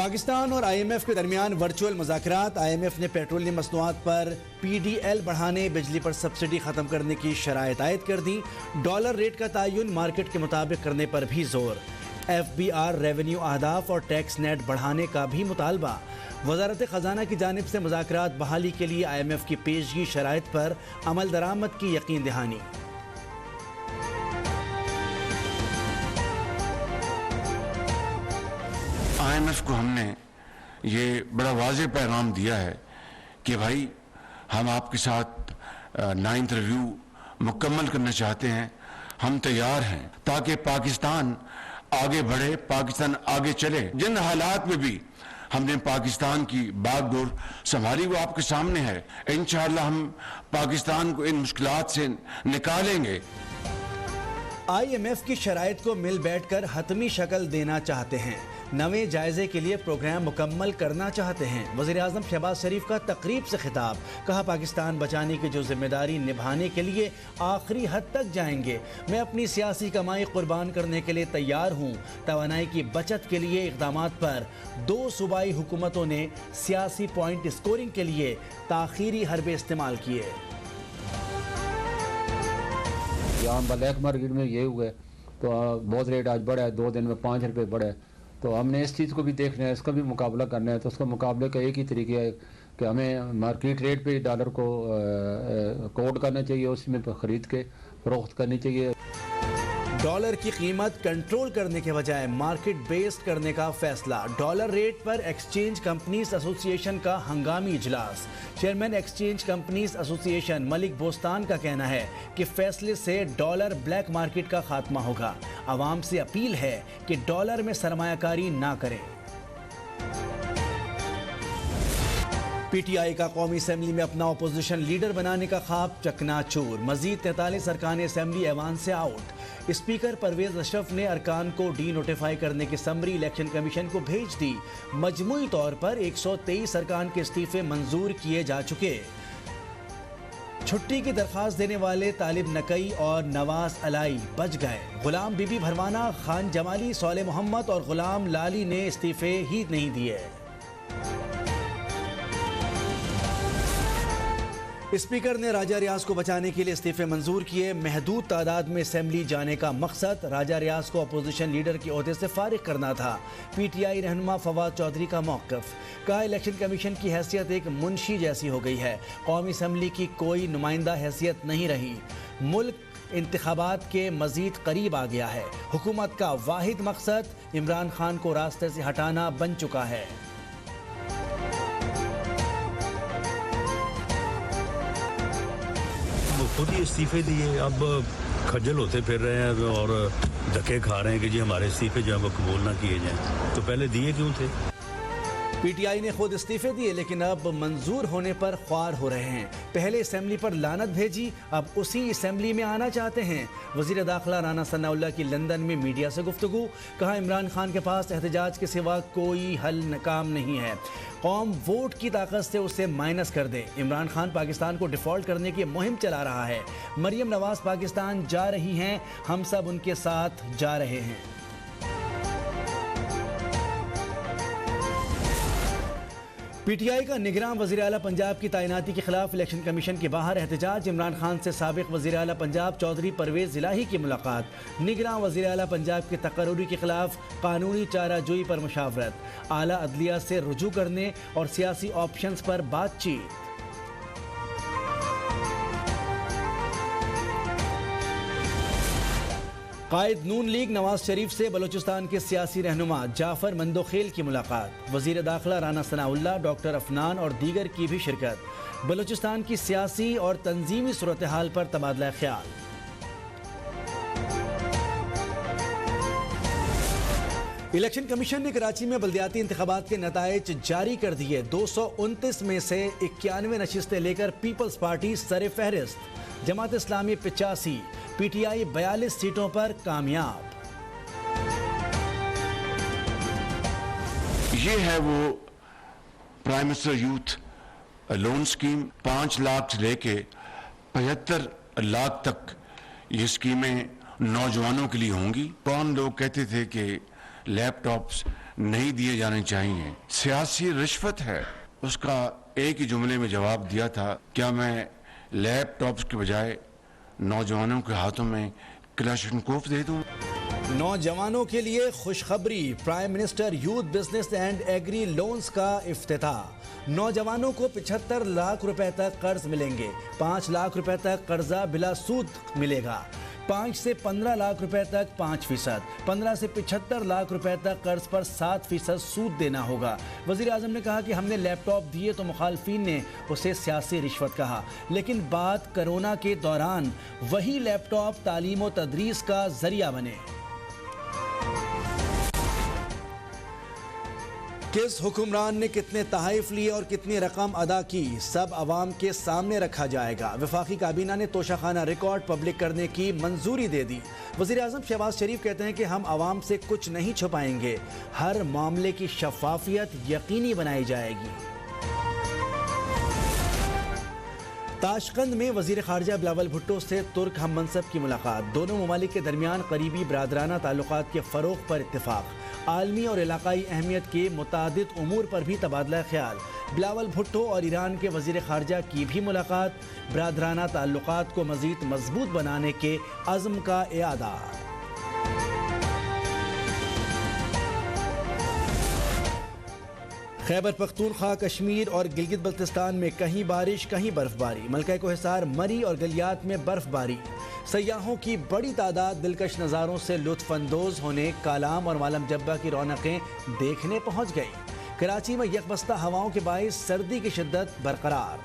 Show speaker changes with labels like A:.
A: پاکستان اور I am F کے درمیان ورچوئل مذاکرات۔ آئی ایم ایف نے پیٹرولیم مصنوعات پر پی ڈی ایل بڑھانے، بجلی پر سبسڈی ختم کرنے کی شرائط عائد کر دی۔ ڈالر ریٹ کا تعین مارکیٹ کے مطابق کرنے پر بھی زور۔ ایف بی آر ریونیو اہداف اور ٹیکس نیٹ بڑھانے کا بھی مطالبہ۔ وزارت خزانہ کی جانب سے مذاکرات بحالی کے لیے آئی ایم ایف کی پیشگی شرائط پر عمل درآمد کی یقین دہانی۔
B: آئی ایم ایف کو ہم نے یہ بڑا واضح پیغام دیا ہے کہ بھائی ہم آپ کے ساتھ 9th ریویو مکمل کرنا چاہتے ہیں، ہم تیار ہیں تاکہ پاکستان آگے بڑھے، پاکستان آگے چلے۔ جن حالات میں بھی ہم نے پاکستان کی باغ ڈور سنبھالی وہ آپ کے سامنے ہے۔ انشاءاللہ ہم پاکستان کو ان مشکلات سے نکالیں گے۔
A: آئی ایم ایف کی شرائط کو مل بیٹھ کر حتمی شکل دینا چاہتے ہیں، نویں جائزے کے لیے پروگرام مکمل کرنا چاہتے ہیں۔ وزیراعظم شہباز شریف کا تقریب سے خطاب، کہا پاکستان بچانے کی جو ذمہ داری نبھانے کے لیے آخری حد تک جائیں گے۔ میں اپنی سیاسی کمائی قربان کرنے کے لیے تیار ہوں۔ توانائی کی بچت کے لیے اقدامات پر 2 صوبائی حکومتوں نے سیاسی پوائنٹ اسکورنگ کے لیے تاخیری حربے استعمال کیے۔
C: یہاں بلیک مارکیٹ میں یہ ہوا ہے تو بہت ریٹ آج بڑھا ہے، 2 دن میں 5 روپے بڑھا ہے، تو ہم نے اس چیز کو بھی دیکھنا ہے، اس کا بھی مقابلہ کرنا ہے۔ تو اس کا مقابلے کا ایک ہی طریقہ ہے کہ ہمیں مارکیٹ ریٹ پہ ڈالر کو کوٹ کرنا چاہیے، اس میں خرید کے فروخت کرنی چاہیے۔
A: ڈالر کی قیمت کنٹرول کرنے کے بجائے مارکیٹ بیسڈ کرنے کا فیصلہ۔ ڈالر ریٹ پر ایکسچینج کمپنیز ایسوسی ایشن کا ہنگامی اجلاس۔ چیئرمین ایکسچینج کمپنیز ایسوسی ایشن ملک بوستان کا کہنا ہے کہ فیصلے سے ڈالر بلیک مارکیٹ کا خاتمہ ہوگا۔ عوام سے اپیل ہے کہ ڈالر میں سرمایہ کاری نہ کریں۔ پی ٹی آئی کا قومی اسمبلی میں اپنا اپوزیشن لیڈر بنانے کا خواب چکنا چور۔ مزید 43 ارکان اسمبلی ایوان سے آؤٹ۔ اسپیکر پرویز اشرف نے ارکان کو ڈی نوٹیفائی کرنے کی سمری الیکشن کمیشن کو بھیج دی۔ مجموعی طور پر 123 ارکان کے استعفے منظور کیے جا چکے۔ چھٹی کی درخواست دینے والے طالب نقی اور نواز علائی بچ گئے۔ غلام بی بی بھروانا، خان جمالی، صالح محمد اور غلام لالی نے استعفے ہی نہیں دیے۔ اسپیکر نے راجہ ریاض کو بچانے کے لیے استعفے منظور کیے۔ محدود تعداد میں اسمبلی جانے کا مقصد راجہ ریاض کو اپوزیشن لیڈر کے عہدے سے فارغ کرنا تھا۔ پی ٹی آئی رہنما فواد چودھری کا موقف، کہا الیکشن کمیشن کی حیثیت ایک منشی جیسی ہو گئی ہے، قومی اسمبلی کی کوئی نمائندہ حیثیت نہیں رہی۔ ملک انتخابات کے مزید قریب آ گیا ہے۔ حکومت کا واحد مقصد عمران خان کو راستے سے ہٹانا بن چکا ہے۔
D: خود ہی استعفے دیے، اب کھجل ہوتے پھر رہے ہیں اور دھکے کھا رہے ہیں کہ جی ہمارے استعفے جو ہیں وہ قبول نہ کیے جائیں، تو پہلے دیے کیوں تھے؟
A: پی ٹی آئی نے خود استعفے دیے لیکن اب منظور ہونے پر خوار ہو رہے ہیں۔ پہلے اسمبلی پر لعنت بھیجی، اب اسی اسمبلی میں آنا چاہتے ہیں۔ وزیر داخلہ رانا ثناء اللہ کی لندن میں میڈیا سے گفتگو، کہا عمران خان کے پاس احتجاج کے سوا کوئی حل ناکام نہیں ہے، قوم ووٹ کی طاقت سے اسے مائنس کر دے۔ عمران خان پاکستان کو ڈیفالٹ کرنے کی مہم چلا رہا ہے۔ مریم نواز پاکستان جا رہی ہیں، ہم سب ان کے ساتھ جا رہے ہیں۔ پی ٹی آئی کا نگراں وزیر اعلیٰ پنجاب کی تعیناتی کے خلاف الیکشن کمیشن کے باہر احتجاج۔ عمران خان سے سابق وزیر اعلیٰ پنجاب چودھری پرویز الہی کی ملاقات۔ نگراں وزیر اعلیٰ پنجاب کی تقرری کے خلاف قانونی چارہ جوئی پر مشاورت۔ اعلیٰ عدلیہ سے رجوع کرنے اور سیاسی آپشنز پر بات چیت۔ قائد نون لیگ نواز شریف سے بلوچستان کے سیاسی رہنما جعفر مندوخیل کی ملاقات۔ وزیر داخلہ رانا ثناء اللہ، ڈاکٹر عفنان اور دیگر کی بھی شرکت۔ بلوچستان کی سیاسی اور تنظیمی صورتحال پر تبادلہ خیال۔ الیکشن کمیشن نے کراچی میں بلدیاتی انتخابات کے نتائج جاری کر دیے۔ 229 میں سے 91 نشستیں لے کر پیپلز پارٹی سر فہرست، Jamaat Islami 85، P T I 42 سیٹوں پر کامیاب۔
B: یہ ہے وہ prime minister youth loan scheme, 5 lakh سے لے کے 75 لاکھ تک یہ سکیمیں نوجوانوں کے لیے ہوں گی۔ کون لوگ کہتے تھے کہ لیپ ٹاپس نہیں دیے جانے چاہیے. سیاسی رشوت ہے. اس کا ایک ہی جملے میں جواب دیا تھا, کیا میں لیپ ٹاپس کے بجائے نوجوانوں کے ہاتھوں میں کلاشنکوف دے دوں؟
A: نوجوانوں کے لیے خوشخبری, prime minister youth business and agri loans کا افتتاح. نوجوانوں کو 75 لاکھ روپے تک قرض ملیں گے. 5 لاکھ روپے تک قرضہ بلا سود ملے گا. 5 سے 15 لاکھ روپے تک 5%, 15 سے 75 لاکھ روپے تک قرض پر 7% سود دینا ہوگا. وزیر اعظم نے کہا کہ ہم نے لیپ ٹاپ دیے تو مخالفین نے اسے سیاسی رشوت کہا, لیکن بات کرونا کے دوران وہی لیپ ٹاپ تعلیم و تدریس کا ذریعہ بنے. کس حکمران نے کتنے تحائف لیے اور کتنی رقم ادا کی, سب عوام کے سامنے رکھا جائے گا. وفاقی کابینہ نے توشہ خانہ ریکارڈ پبلک کرنے کی منظوری دے دی. وزیر اعظم شہباز شریف کہتے ہیں کہ ہم عوام سے کچھ نہیں چھپائیں گے, ہر معاملے کی شفافیت یقینی بنائی جائے گی. تاشقند میں وزیر خارجہ بلاول بھٹو سے ترک ہم منصب کی ملاقات. دونوں ممالک کے درمیان قریبی برادرانہ تعلقات کے فروغ پر اتفاق. عالمی اور علاقائی اہمیت کے متعدد امور پر بھی تبادلہ خیال. بلاول بھٹو اور ایران کے وزیر خارجہ کی بھی ملاقات. برادرانہ تعلقات کو مزید مضبوط بنانے کے عزم کا اعادہ. خیبر پختونخوا, کشمیر اور گلگت بلتستان میں کہیں بارش کہیں برف باری. ملکہ کوہسار, مری اور گلیات میں برف باری. سیاحوں کی بڑی تعداد دلکش نظاروں سے لطف اندوز ہونے کالام اور مالم جبہ کی رونقیں دیکھنے پہنچ گئی. کراچی میں یکبستہ ہواؤں کے باعث سردی کی شدت برقرار.